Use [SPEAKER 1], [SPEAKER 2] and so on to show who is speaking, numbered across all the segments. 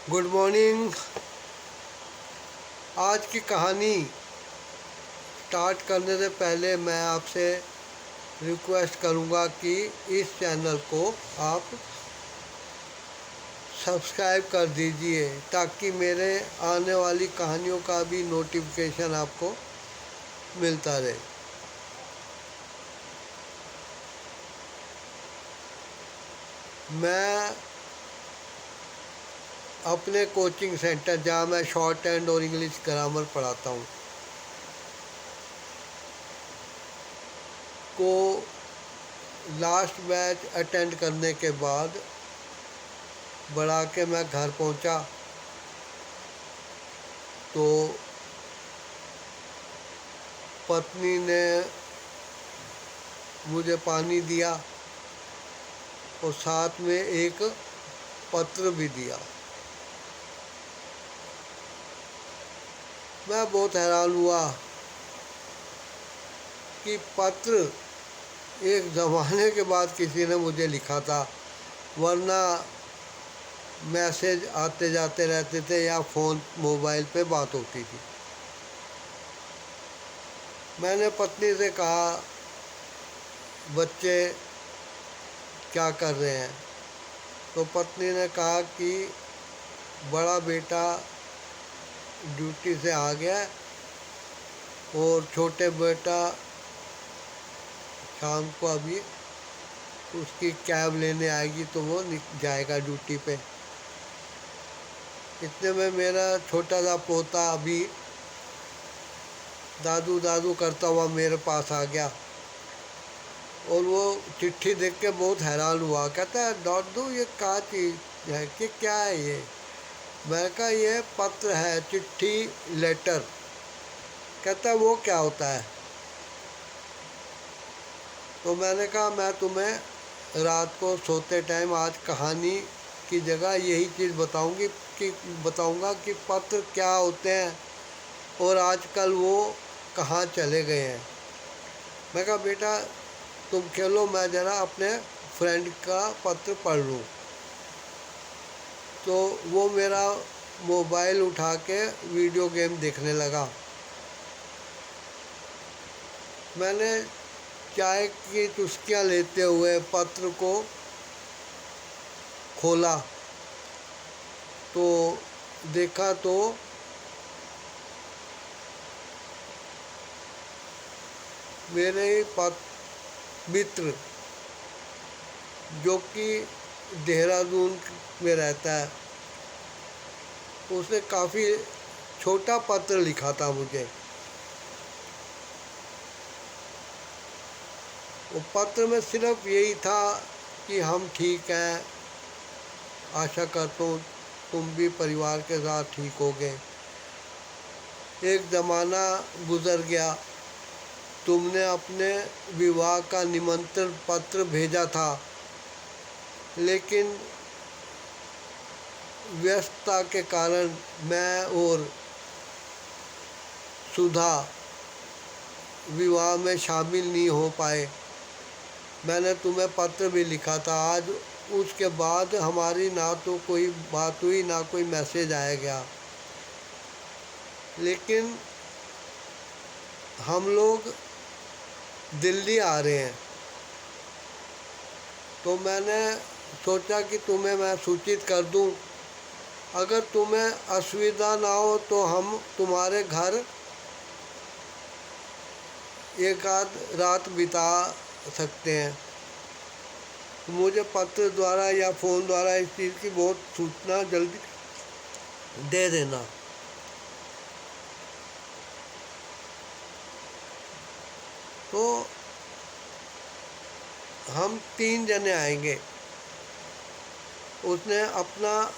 [SPEAKER 1] Good morning. आज की कहानी स्टार्ट करने से पहले मैं आपसे रिक्वेस्ट करूंगा कि इस चैनल को आप सब्सक्राइब कर दीजिए ताकि मेरे आने वाली कहानियों का भी नोटिफिकेशन आपको मिलता रहे। मैं अपने कोचिंग सेंटर जहाँ मैं शॉर्ट हैंड और इंग्लिश ग्रामर पढ़ाता हूँ को लास्ट बैच अटेंड करने के बाद बढ़ा के मैं घर पहुँचा तो पत्नी ने मुझे पानी दिया और साथ में एक पत्र भी दिया। मैं बहुत हैरान हुआ कि पत्र एक ज़माने के बाद किसी ने मुझे लिखा था, वरना मैसेज आते जाते रहते थे या फ़ोन मोबाइल पे बात होती थी। मैंने पत्नी से कहा, बच्चे क्या कर रहे हैं? तो पत्नी ने कहा कि बड़ा बेटा ड्यूटी से आ गया और छोटे बेटा शाम को अभी उसकी कैब लेने आएगी तो वो जाएगा ड्यूटी पे। इतने में मेरा छोटा सा पोता अभी दादू दादू करता हुआ मेरे पास आ गया और वो चिट्ठी देख के बहुत हैरान हुआ। कहता है, दादू ये क्या चीज़ है कि क्या है ये? मैं कहा, ये पत्र है, चिट्ठी, लेटर। कहता है, वो क्या होता है? तो मैंने कहा, मैं तुम्हें रात को सोते टाइम आज कहानी की जगह यही चीज़ बताऊंगा कि पत्र क्या होते हैं और आजकल वो कहाँ चले गए हैं। मैं कहा, बेटा तुम खेलो, मैं ज़रा अपने फ्रेंड का पत्र पढ़ लूँ। तो वो मेरा मोबाइल उठा के वीडियो गेम देखने लगा। मैंने चाय की चुस्कियाँ लेते हुए पत्र को खोला तो देखा तो मेरे मित्र जो कि देहरादून में रहता है, उसने काफ़ी छोटा पत्र लिखा था मुझे। वो पत्र में सिर्फ यही था कि हम ठीक हैं, आशा करता हूँ तुम भी परिवार के साथ ठीक होगे। एक ज़माना गुज़र गया, तुमने अपने विवाह का निमंत्रण पत्र भेजा था, लेकिन व्यस्तता के कारण मैं और सुधा विवाह में शामिल नहीं हो पाए। मैंने तुम्हें पत्र भी लिखा था। आज उसके बाद हमारी ना तो कोई बात हुई ना कोई मैसेज आया गया, लेकिन हम लोग दिल्ली आ रहे हैं तो मैंने सोचा कि तुम्हें मैं सूचित कर दूं। अगर तुम्हें असुविधा ना हो तो हम तुम्हारे घर एक आध रात बिता सकते हैं। मुझे पत्र द्वारा या फ़ोन द्वारा इस चीज़ की बहुत सूचना जल्दी दे देना। तो हम 3 जने आएंगे। उसने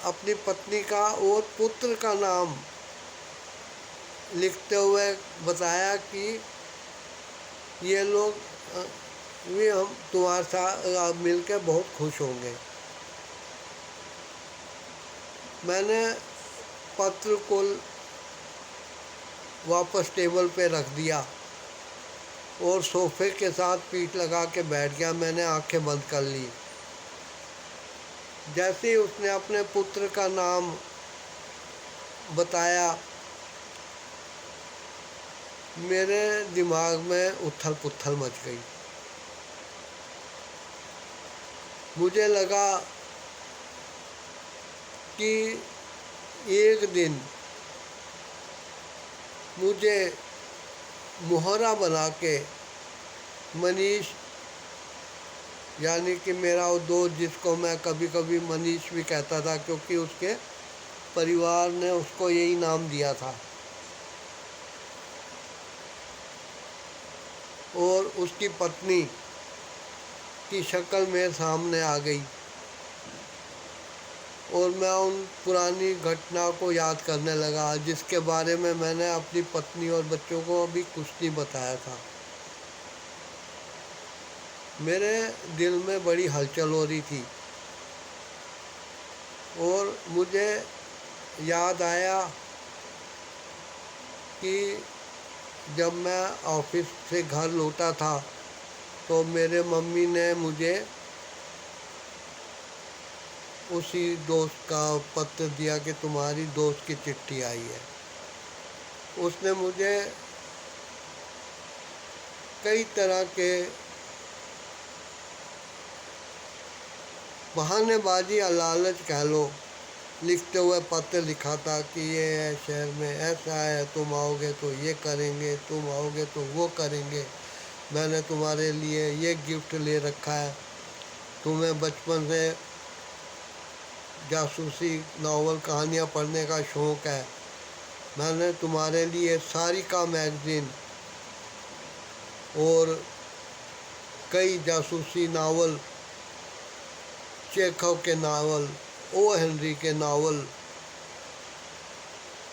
[SPEAKER 1] अपनी पत्नी का और पुत्र का नाम लिखते हुए बताया कि ये लोग भी हम तुम्हारे साथ मिलकर बहुत खुश होंगे। मैंने पत्र को वापस टेबल पे रख दिया और सोफे के साथ पीठ लगा के बैठ गया। मैंने आंखें बंद कर ली। जैसे ही उसने अपने पुत्र का नाम बताया, मेरे दिमाग में उथल पुथल मच गई। मुझे लगा कि एक दिन मुझे मोहरा बना के मनीष, यानी कि मेरा वो दोस्त जिसको मैं कभी कभी मनीष भी कहता था क्योंकि उसके परिवार ने उसको यही नाम दिया था, और उसकी पत्नी की शक्ल मेरे सामने आ गई और मैं उन पुरानी घटना को याद करने लगा जिसके बारे में मैंने अपनी पत्नी और बच्चों को अभी कुछ नहीं बताया था। मेरे दिल में बड़ी हलचल हो रही थी और मुझे याद आया कि जब मैं ऑफिस से घर लौटा था तो मेरे मम्मी ने मुझे उसी दोस्त का पत्र दिया कि तुम्हारी दोस्त की चिट्ठी आई है। उसने मुझे कई तरह के बहानेबाजी या लालच कह लो लिखते हुए पत्र लिखा था कि ये है शहर में ऐसा है, तुम आओगे तो ये करेंगे, तुम आओगे तो वो करेंगे, मैंने तुम्हारे लिए ये गिफ्ट ले रखा है, तुम्हें बचपन से जासूसी नावल कहानियाँ पढ़ने का शौक़ है, मैंने तुम्हारे लिए सारिका मैगज़ीन और कई जासूसी नावल, चेखव के नावल, ओ हेनरी के नावल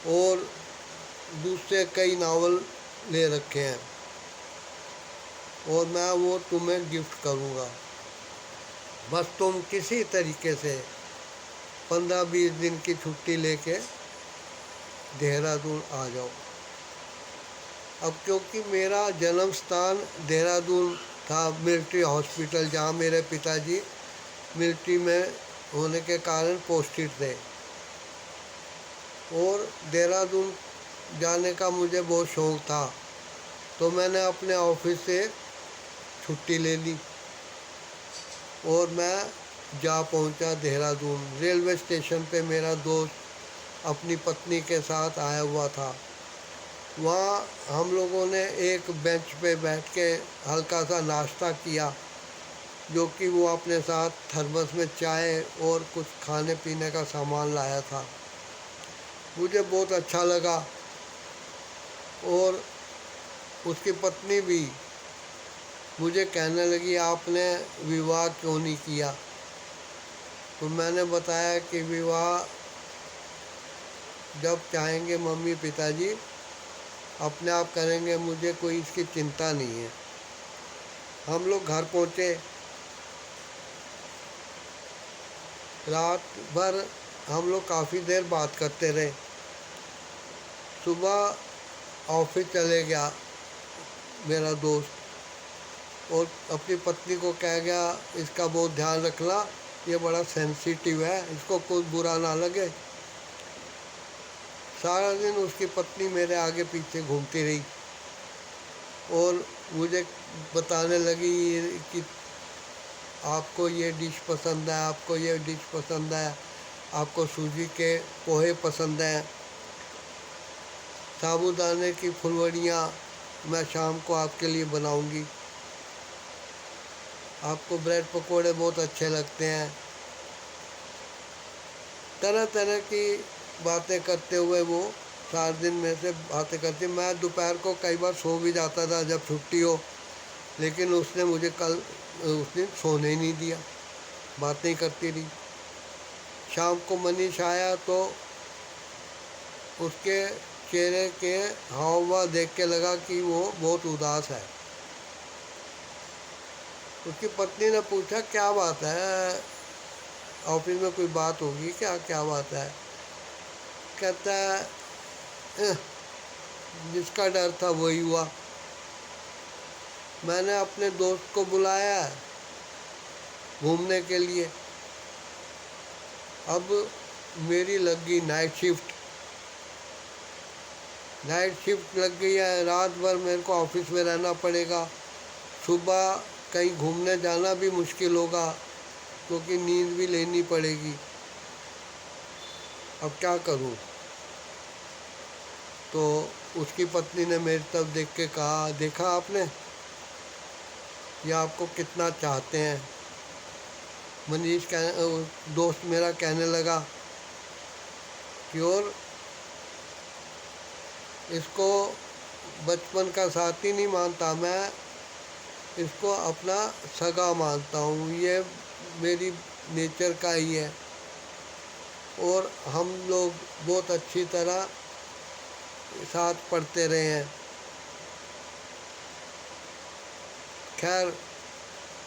[SPEAKER 1] और दूसरे कई नावल ले रखे हैं और मैं वो तुम्हें गिफ्ट करूँगा। बस तुम किसी तरीके से 15-20 दिन की छुट्टी लेके देहरादून आ जाओ। अब क्योंकि मेरा जन्म स्थान देहरादून था, मिलिट्री हॉस्पिटल, जहाँ मेरे पिताजी मिलिट्री में होने के कारण पोस्टेड थे और देहरादून जाने का मुझे बहुत शौक़ था, तो मैंने अपने ऑफिस से छुट्टी ले ली और मैं जा पहुंचा देहरादून। रेलवे स्टेशन पे मेरा दोस्त अपनी पत्नी के साथ आया हुआ था। वहाँ हम लोगों ने एक बेंच पे बैठ के हल्का सा नाश्ता किया, जो कि वो अपने साथ थर्मस में चाय और कुछ खाने पीने का सामान लाया था। मुझे बहुत अच्छा लगा और उसकी पत्नी भी मुझे कहने लगी, आपने विवाह क्यों नहीं किया? तो मैंने बताया कि विवाह जब चाहेंगे मम्मी पिताजी अपने आप करेंगे, मुझे कोई इसकी चिंता नहीं है। हम लोग घर पहुँचे, रात भर हम लोग काफ़ी देर बात करते रहे। सुबह ऑफिस चले गया मेरा दोस्त और अपनी पत्नी को कह गया, इसका बहुत ध्यान रखना, ये बड़ा सेंसिटिव है, इसको कुछ बुरा ना लगे। सारा दिन उसकी पत्नी मेरे आगे पीछे घूमती रही और मुझे बताने लगी कि आपको ये डिश पसंद है, आपको ये डिश पसंद है, आपको सूजी के पोहे पसंद हैं, साबूदाने की फुलवड़ियाँ मैं शाम को आपके लिए बनाऊंगी, आपको ब्रेड पकोड़े बहुत अच्छे लगते हैं। तरह तरह की बातें करते हुए वो 4 दिन में से बातें करती। मैं दोपहर को कई बार सो भी जाता था जब छुट्टी हो, लेकिन उसने मुझे उस दिन सोने ही नहीं दिया, बातें ही करती रही। शाम को मनीष आया तो उसके चेहरे के हाव भाव देख के लगा कि वो बहुत उदास है। उसकी पत्नी ने पूछा, क्या बात है, ऑफिस में कोई बात होगी क्या, क्या बात है? कहता है, जिसका डर था वही हुआ, मैंने अपने दोस्त को बुलाया है घूमने के लिए। अब मेरी लग गई नाइट शिफ्ट नाइट शिफ्ट लग गई है, रात भर मेरे को ऑफिस में रहना पड़ेगा, सुबह कहीं घूमने जाना भी मुश्किल होगा क्योंकि नींद भी लेनी पड़ेगी। अब क्या करूं? तो उसकी पत्नी ने मेरी तरफ देख के कहा, देखा आपने, ये आपको कितना चाहते हैं। मनीष दोस्त मेरा कहने लगा कि और इसको बचपन का साथी नहीं मानता, मैं इसको अपना सगा मानता हूँ, ये मेरी नेचर का ही है और हम लोग बहुत अच्छी तरह साथ पढ़ते रहे हैं। खैर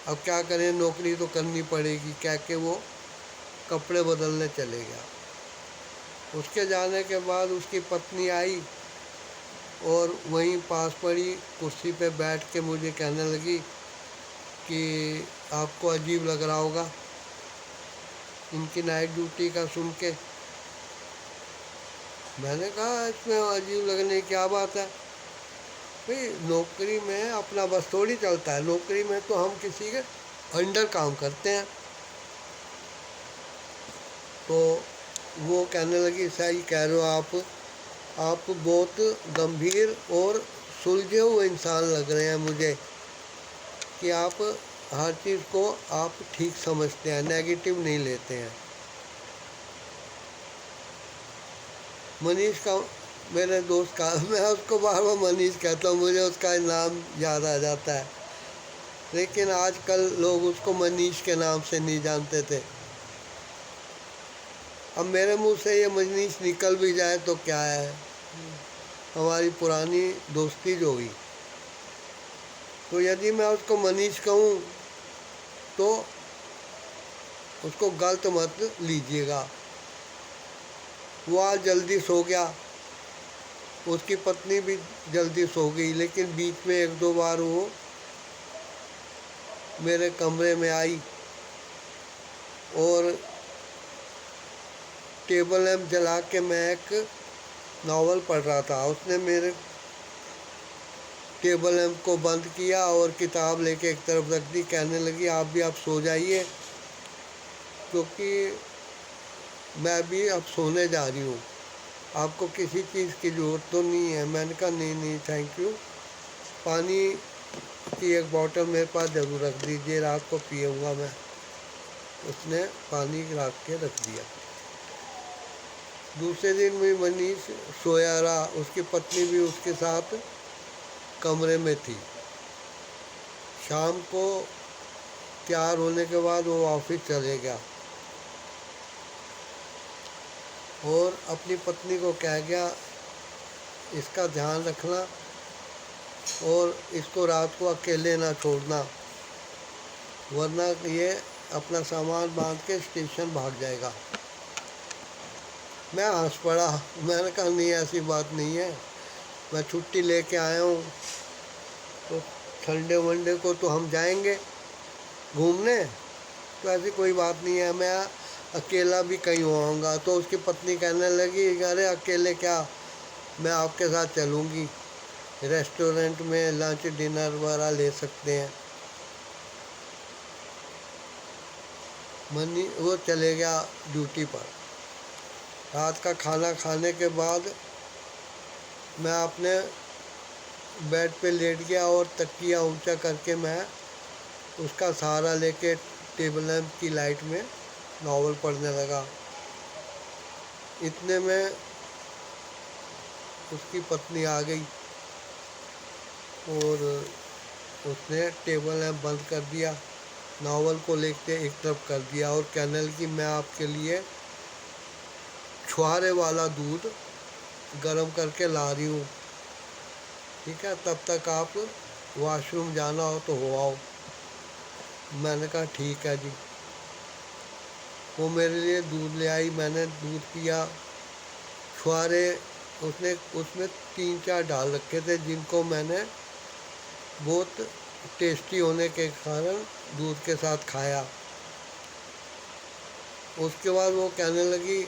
[SPEAKER 1] अब क्या करें, नौकरी तो करनी पड़ेगी, कह के वो कपड़े बदलने चले गया। उसके जाने के बाद उसकी पत्नी आई और वहीं पास पड़ी कुर्सी पे बैठ के मुझे कहने लगी कि आपको अजीब लग रहा होगा इनकी नाइट ड्यूटी का सुन के। मैंने कहा इसमें अजीब लगने की क्या बात है भाई, नौकरी में अपना बस थोड़ी चलता है, नौकरी में तो हम किसी के अंडर काम करते हैं। तो वो कहने लगी सही कह रहे हो आप बहुत गंभीर और सुलझे हुए इंसान लग रहे हैं मुझे, कि आप हर चीज़ को आप ठीक समझते हैं, नेगेटिव नहीं लेते हैं। मनीष का, मेरे दोस्त का, मैं उसको बार बार मनीष कहता हूँ, मुझे उसका नाम याद आ जाता है, लेकिन आजकल लोग उसको मनीष के नाम से नहीं जानते थे। अब मेरे मुंह से ये मनीष निकल भी जाए तो क्या है, हमारी पुरानी दोस्ती जो हुई, तो यदि मैं उसको मनीष कहूँ तो उसको गलत मत लीजिएगा। वो आज जल्दी सो गया, उसकी पत्नी भी जल्दी सो गई, लेकिन बीच में एक दो बार वो मेरे कमरे में आई और टेबल लैंप जला के मैं एक नावल पढ़ रहा था, उसने मेरे टेबल लैंप को बंद किया और किताब लेके एक तरफ रख दी। कहने लगी आप भी अब सो जाइए क्योंकि मैं भी अब सोने जा रही हूँ, आपको किसी चीज़ की ज़रूरत तो नहीं है। मैंने कहा नहीं थैंक यू, पानी की एक बोतल मेरे पास ज़रूर रख दीजिए, रात को पीऊँगा मैं। उसने पानी रख के रख दिया। दूसरे दिन भी मनीष सोया रहा, उसकी पत्नी भी उसके साथ कमरे में थी। शाम को तैयार होने के बाद वो ऑफिस चले गया और अपनी पत्नी को कह गया इसका ध्यान रखना और इसको रात को अकेले ना छोड़ना, वरना ये अपना सामान बांध के स्टेशन भाग जाएगा। मैं हंस पड़ा, मैंने कहा नहीं ऐसी बात नहीं है, मैं छुट्टी लेके आया हूँ, तो संडे वनडे को तो हम जाएंगे घूमने, तो ऐसी कोई बात नहीं है, मैं अकेला भी कहीं होऊंगा। तो उसकी पत्नी कहने लगी अरे अकेले क्या, मैं आपके साथ चलूँगी, रेस्टोरेंट में लंच डिनर वगैरह ले सकते हैं। मनी वो चले गया ड्यूटी पर। रात का खाना खाने के बाद मैं अपने बेड पे लेट गया और तकिया ऊंचा करके मैं उसका सहारा लेके टेबल लैंप की लाइट में नावल पढ़ने लगा। इतने में उसकी पत्नी आ गई और उसने टेबल लैंप बंद कर दिया, नावल को लेके एक तरफ कर दिया और कहने लगी मैं आपके लिए छुहारे वाला दूध गरम करके ला रही हूँ, ठीक है, तब तक आप वॉशरूम जाना हो तो हो आओ। मैंने कहा ठीक है जी। वो मेरे लिए दूध ले आई, मैंने दूध पिया। छुहारे उसमें 3-4 डाल रखे थे जिनको मैंने बहुत टेस्टी होने के कारण दूध के साथ खाया। उसके बाद वो कहने लगी,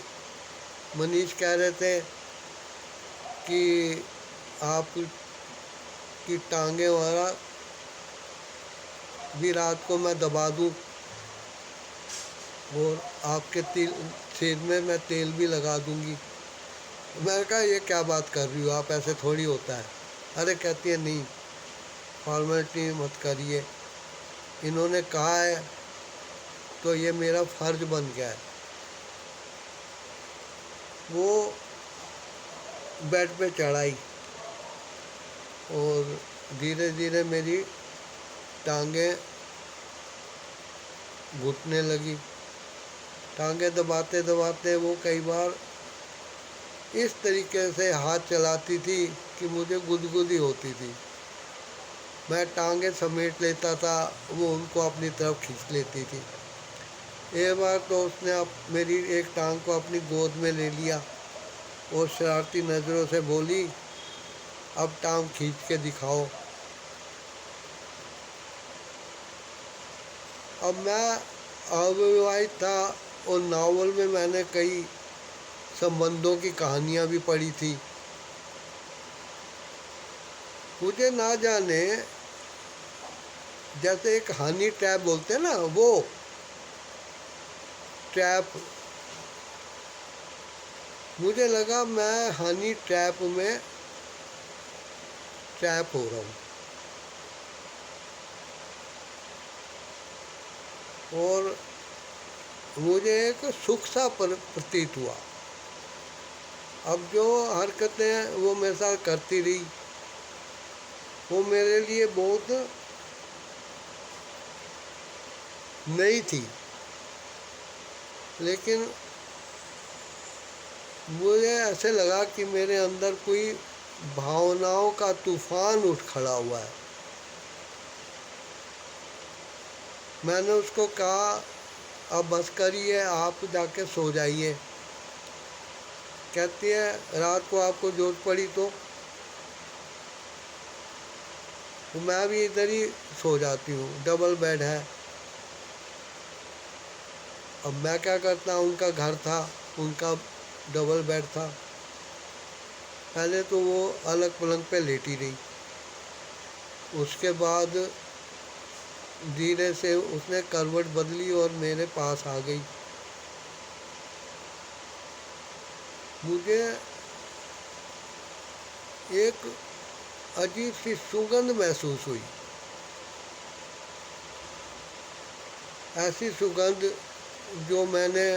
[SPEAKER 1] मनीष कह रहे थे कि आपकी टांगे वगैरह भी रात को मैं दबा दूं और आपके सिर में मैं तेल भी लगा दूंगी। मैंने कहा ये क्या बात कर रही हो आप, ऐसे थोड़ी होता है। अरे कहती है नहीं, फॉर्मेलिटी मत करिए, इन्होंने कहा है तो ये मेरा फ़र्ज बन गया है। वो बेड पे चढ़ाई और धीरे धीरे मेरी टांगें घुटने लगी। टांगें दबाते दबाते वो कई बार इस तरीके से हाथ चलाती थी कि मुझे गुदगुदी होती थी। मैं टांगें समेट लेता था, वो उनको अपनी तरफ खींच लेती थी। एक बार तो उसने मेरी एक टांग को अपनी गोद में ले लिया और शरारती नज़रों से बोली, अब टांग खींच के दिखाओ। अब मैं अविवाहित था और नावल में मैंने कई संबंधों की कहानियाँ भी पढ़ी थी। मुझे ना जाने, जैसे एक हनी ट्रैप बोलते हैं ना, वो ट्रैप मुझे लगा मैं हनी ट्रैप में ट्रैप हो रहा हूँ। और मुझे एक सुख सा प्रतीत हुआ। अब जो हरकतें वो मेरे साथ करती रही वो मेरे लिए बहुत नई थी, लेकिन मुझे ऐसे लगा कि मेरे अंदर कोई भावनाओं का तूफान उठ खड़ा हुआ है। मैंने उसको कहा, अब बस करिए, आप जाके सो जाइए। कहती है, रात को आपको ज़रूरत पड़ी तो मैं भी इधर ही सो जाती हूँ, डबल बेड है। अब मैं क्या करता, उनका घर था, उनका डबल बेड था। पहले तो वो अलग पलंग पे लेटी रही, उसके बाद धीरे से उसने करवट बदली और मेरे पास आ गई। मुझे एक अजीब सी सुगंध महसूस हुई, ऐसी सुगंध जो मैंने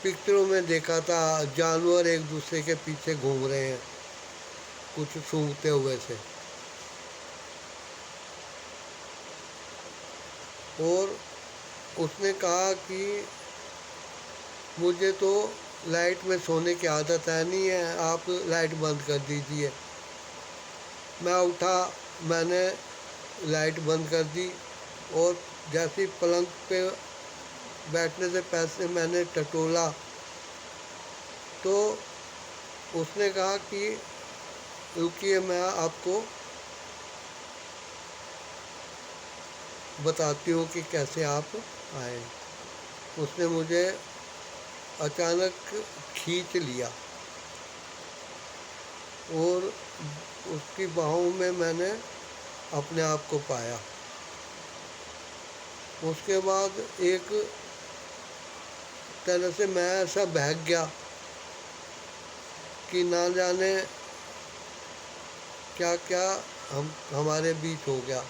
[SPEAKER 1] पिक्चरों में देखा था, जानवर एक दूसरे के पीछे घूम रहे हैं कुछ सूंघते हुए से। और उसने कहा कि मुझे तो लाइट में सोने की आदत है नहीं है, आप लाइट बंद कर दीजिए। मैं उठा, मैंने लाइट बंद कर दी और जैसे ही पलंग पे बैठने से पहले मैंने टटोला तो उसने कहा कि रुकिए, मैं आपको बताती हूँ कि कैसे आप आए। उसने मुझे अचानक खींच लिया और उसकी बाहों में मैंने अपने आप को पाया। उसके बाद एक तरह से मैं ऐसा बहक गया कि ना जाने क्या क्या हमारे बीच हो गया।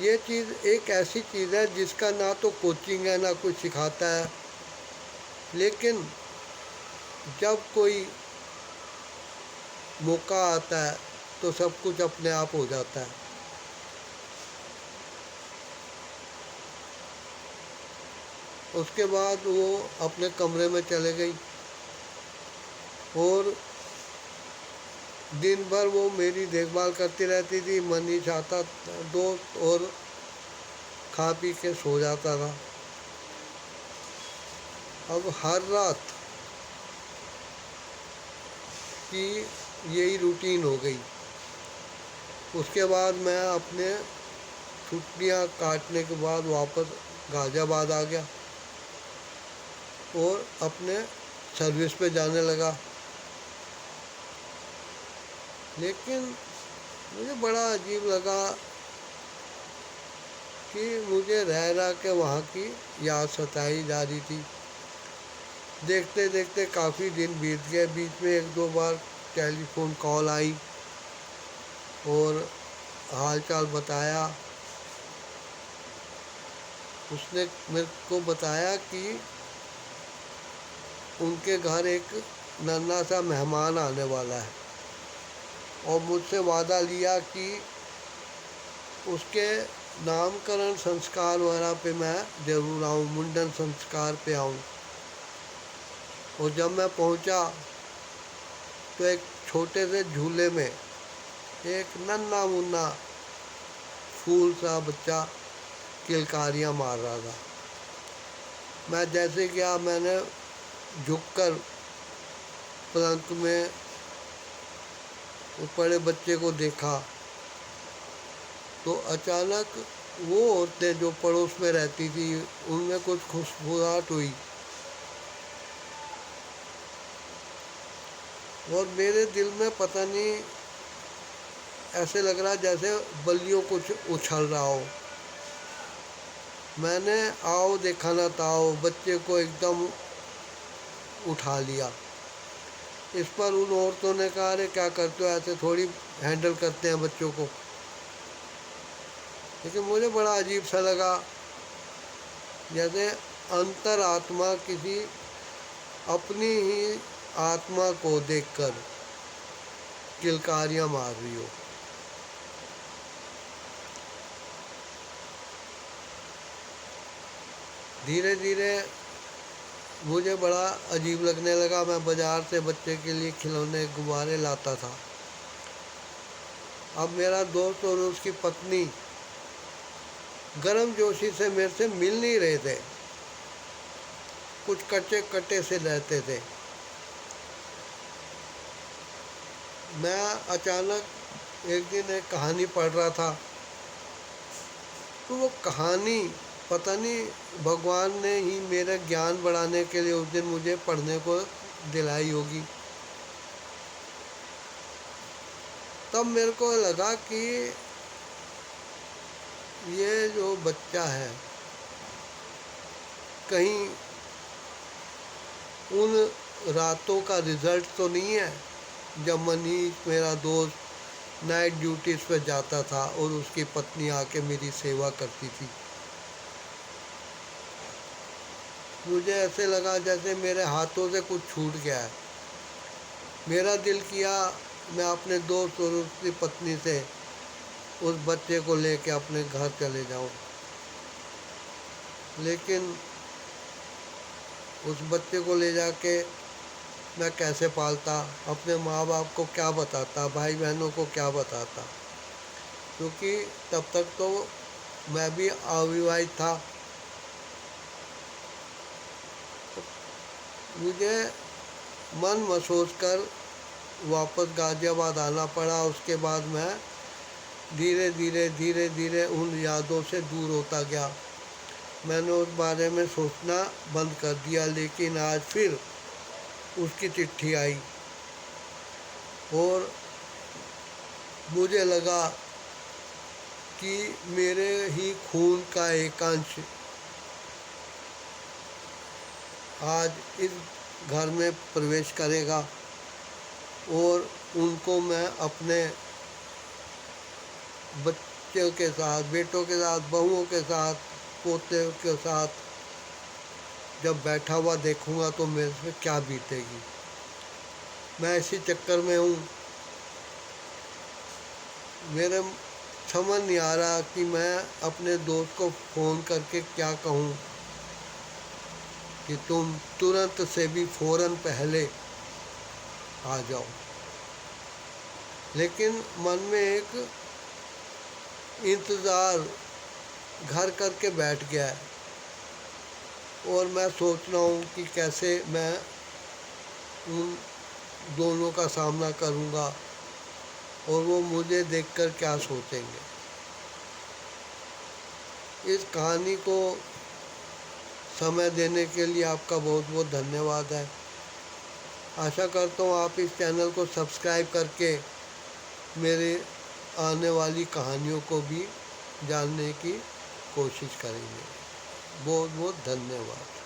[SPEAKER 1] ये चीज़ एक ऐसी चीज़ है जिसका ना तो कोचिंग है ना कुछ सिखाता है, लेकिन जब कोई मौका आता है तो सब कुछ अपने आप हो जाता है। उसके बाद वो अपने कमरे में चले गई और दिन भर वो मेरी देखभाल करती रहती थी। मनीष आता दोस्त और खा पी के सो जाता था। अब हर रात की यही रूटीन हो गई। उसके बाद मैं अपने छुट्टियां काटने के बाद वापस गाज़ियाबाद आ गया और अपने सर्विस पे जाने लगा। लेकिन मुझे बड़ा अजीब लगा कि मुझे रह रह के वहाँ की याद सताई जा रही थी। देखते देखते काफ़ी दिन बीत गए। बीच में एक दो बार टेलीफोन कॉल आई और हाल चाल बताया। उसने मेरे को बताया कि उनके घर एक नन्हा सा मेहमान आने वाला है और मुझसे वादा लिया कि उसके नामकरण संस्कार वगैरह पे मैं ज़रूर आऊँ, मुंडन संस्कार पे आऊँ। और जब मैं पहुंचा तो एक छोटे से झूले में एक नन्हा मुन्ना फूल सा बच्चा किलकारियाँ मार रहा था। मैं जैसे गया, मैंने झुककर पलंग में उस बड़े बच्चे को देखा तो अचानक वो औरतें जो पड़ोस में रहती थी उनमें कुछ खुशबुसाहट हुई और मेरे दिल में पता नहीं ऐसे लग रहा जैसे बल्लियों कुछ उछल रहा हो। मैंने आओ देखा ना ताओ बच्चे को एकदम उठा लिया। इस पर उन औरतों ने कहा, अरे क्या करते हो, ऐसे थोड़ी हैंडल करते हैं बच्चों को। लेकिन मुझे बड़ा अजीब सा लगा, जैसे अंतरात्मा किसी अपनी ही आत्मा को देखकर किलकारियाँ मार रही हो। धीरे धीरे मुझे बड़ा अजीब लगने लगा। मैं बाज़ार से बच्चे के लिए खिलौने गुब्बारे लाता था। अब मेरा दोस्त और उसकी पत्नी गर्मजोशी से मेरे से मिल नहीं रहे थे, कुछ कच्चे कट्टे से रहते थे। मैं अचानक एक दिन एक कहानी पढ़ रहा था तो वो कहानी पता नहीं भगवान ने ही मेरा ज्ञान बढ़ाने के लिए उस दिन मुझे पढ़ने को दिलाई होगी। तब मेरे को लगा कि ये जो बच्चा है कहीं उन रातों का रिज़ल्ट तो नहीं है जब मनीष मेरा दोस्त नाइट ड्यूटीज़ पे जाता था और उसकी पत्नी आके मेरी सेवा करती थी। मुझे ऐसे लगा जैसे मेरे हाथों से कुछ छूट गया है। मेरा दिल किया मैं अपने दोस्त और उसकी पत्नी से उस बच्चे को लेके अपने घर चले जाऊं, लेकिन उस बच्चे को ले जाके मैं कैसे पालता, अपने माँ बाप को क्या बताता, भाई बहनों को क्या बताता, क्योंकि तब तक तो मैं भी अविवाहित था। मुझे मन महसूस कर वापस गाज़ियाबाद आना पड़ा। उसके बाद मैं धीरे धीरे उन यादों से दूर होता गया। मैंने उस बारे में सोचना बंद कर दिया। लेकिन आज फिर उसकी चिट्ठी आई और मुझे लगा कि मेरे ही खून का एक अंश आज इस घर में प्रवेश करेगा और उनको मैं अपने बच्चों के साथ, बेटों के साथ, बहुओं के साथ, पोते के साथ जब बैठा हुआ देखूंगा तो मेरे से क्या बीतेगी। मैं इसी चक्कर में हूँ। मेरे समझ नहीं आ रहा कि मैं अपने दोस्त को फ़ोन करके क्या कहूँ कि तुम तुरंत से भी फ़ौरन पहले आ जाओ। लेकिन मन में एक इंतज़ार घर करके बैठ गया है और मैं सोच रहा हूँ कि कैसे मैं उन दोनों का सामना करूँगा और वो मुझे देखकर क्या सोचेंगे। इस कहानी को समय देने के लिए आपका बहुत बहुत धन्यवाद है। आशा करता हूँ आप इस चैनल को सब्सक्राइब करके मेरे आने वाली कहानियों को भी जानने की कोशिश करेंगे। बहुत बहुत धन्यवाद।